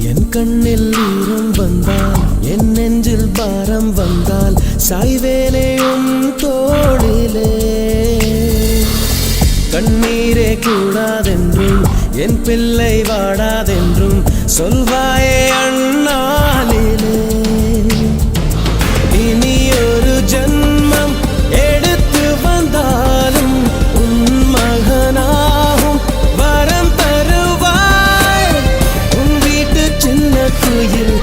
என் கண்ணில் ஈரம் வந்தால் என் நெஞ்சில் பாரம் வந்தால் சாய்வேனேயும் தோளிலே கண்ணீரே கூடாதென்றும் என் பிள்ளை வாடாதென்றும் சொல்வாயே அண்ணாலிலே இனி ஒரு ஜன்மம் எடுத்து வந்தாலும் உன் மகனாகும் வரம் தருவாய் உன் வீட்டு சின்ன குயில்